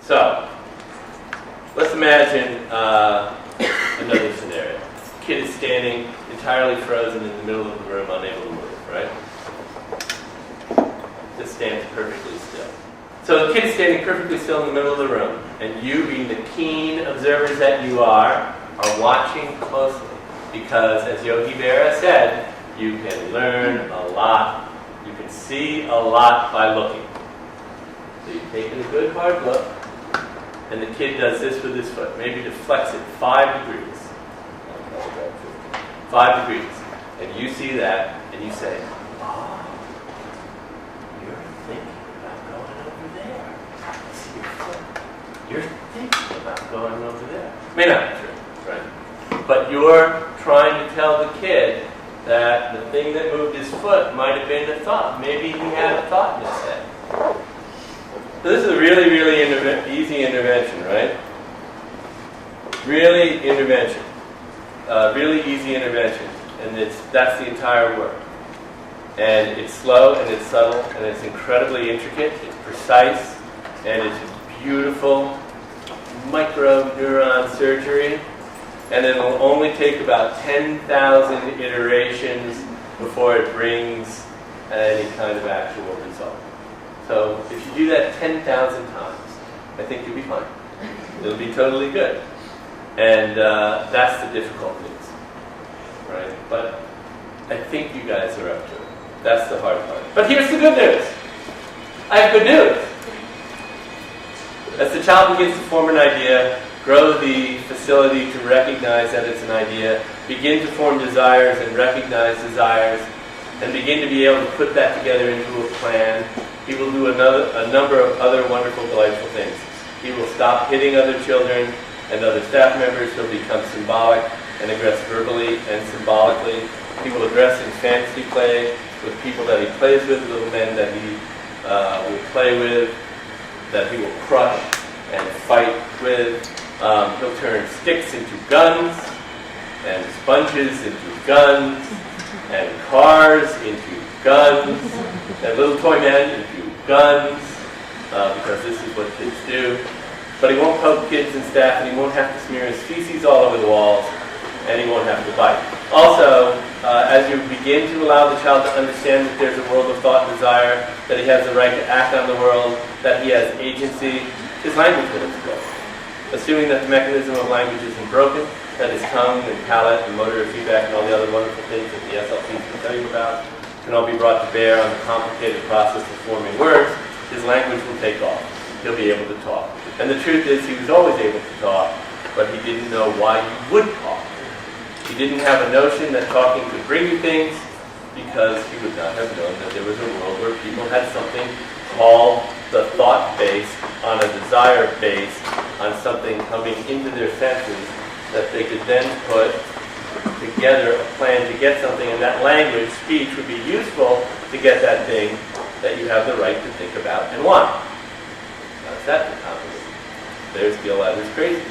So, let's imagine another scenario. Kid is standing entirely frozen in the middle of the room, unable to move, right? Just stands perfectly still. So the kid is standing perfectly still in the middle of the room, and you, being the keen observers that you are watching closely. Because, as Yogi Berra said, you can learn a lot, you can see a lot by looking. So you've taken a good hard look, and the kid does this with his foot. Maybe deflects it 5 degrees. 5 degrees. And you see that, and you say, oh, you're thinking about going over there. I see your foot. You're thinking about going over there. May not be true, right? But you're trying to tell the kid that the thing that moved his foot might have been a thought. Maybe he had a thought in his head. So this is a really, really easy intervention, right? Really intervention. Really easy intervention. And that's the entire work. And it's slow, and it's subtle, and it's incredibly intricate, it's precise, and it's beautiful micro-neuron surgery. And it will only take about 10,000 iterations before it brings any kind of actual result. So if you do that 10,000 times, I think you'll be fine. It'll be totally good. And that's the difficult news, right? But I think you guys are up to it. That's the hard part. But here's the good news. I have good news. As the child begins to form an idea, grow the facility to recognize that it's an idea, begin to form desires and recognize desires, and begin to be able to put that together into a plan, he will do a number of other wonderful, delightful things. He will stop hitting other children and other staff members. He'll become symbolic and address verbally and symbolically. He will address in fantasy play with people that he plays with, little men that he will play with, that he will crush and fight with. He'll turn sticks into guns, and sponges into guns, and cars into guns, and little toy men into guns, because this is what kids do. But he won't poke kids and staff, and he won't have to smear his feces all over the walls, and he won't have to bite. Also, as you begin to allow the child to understand that there's a world of thought and desire, that he has the right to act on the world, that he has agency, his language will explode. Assuming that the mechanism of language isn't broken, that his tongue and palate and motor feedback and all the other wonderful things that the SLPs can tell you about can all be brought to bear on the complicated process of forming words, his language will take off. He'll be able to talk. And the truth is, he was always able to talk, but he didn't know why he would talk. He didn't have a notion that talking could bring you things, because he would not have known that there was a world where people had something called the thought base on a desire base on something coming into their senses that they could then put together a plan to get something, and that language, speech, would be useful to get that thing that you have the right to think about and want. Now, that's the complicated. There's Gil Adler's crazy.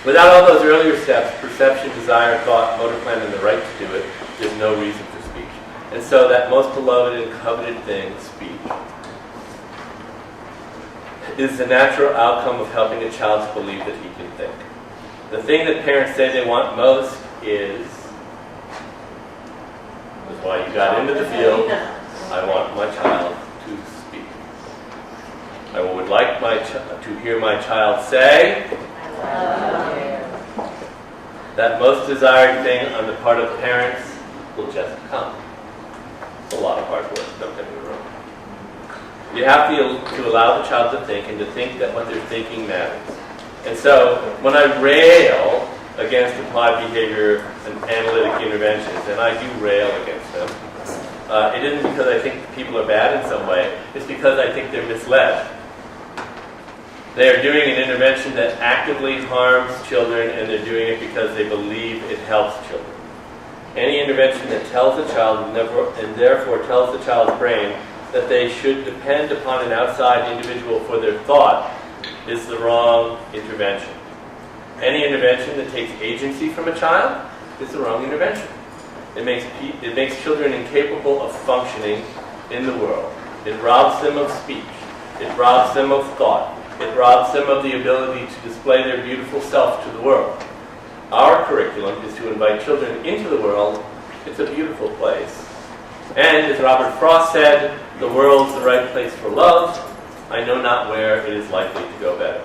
Without all those earlier steps, perception, desire, thought, motor plan, and the right to do it, there's no reason for speech. And so that most beloved and coveted thing, speech, is the natural outcome of helping a child to believe that he can think. The thing that parents say they want most is why you got into the field. I want my child to speak. I would like to hear my child say, that most desired thing on the part of parents will just come. It's a lot of hard work, don't get me wrong. You have to allow the child to think, and to think that what they're thinking matters. And so, when I rail against applied behavior and analytic interventions, and I do rail against them, it isn't because I think people are bad in some way, it's because I think they're misled. They are doing an intervention that actively harms children, and they're doing it because they believe it helps children. Any intervention that tells the child, and therefore tells the child's brain, that they should depend upon an outside individual for their thought is the wrong intervention. Any intervention that takes agency from a child is the wrong intervention. It makes children incapable of functioning in the world. It robs them of speech. It robs them of thought. It robs them of the ability to display their beautiful self to the world. Our curriculum is to invite children into the world. It's a beautiful place. And as Robert Frost said, the world's the right place for love. I know not where it is likely to go better.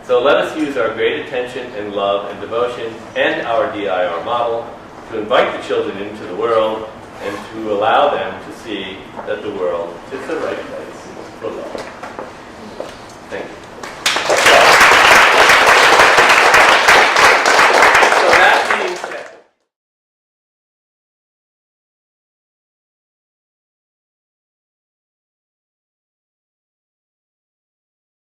So let us use our great attention and love and devotion and our DIR model to invite the children into the world and to allow them to see that the world is the right place for love.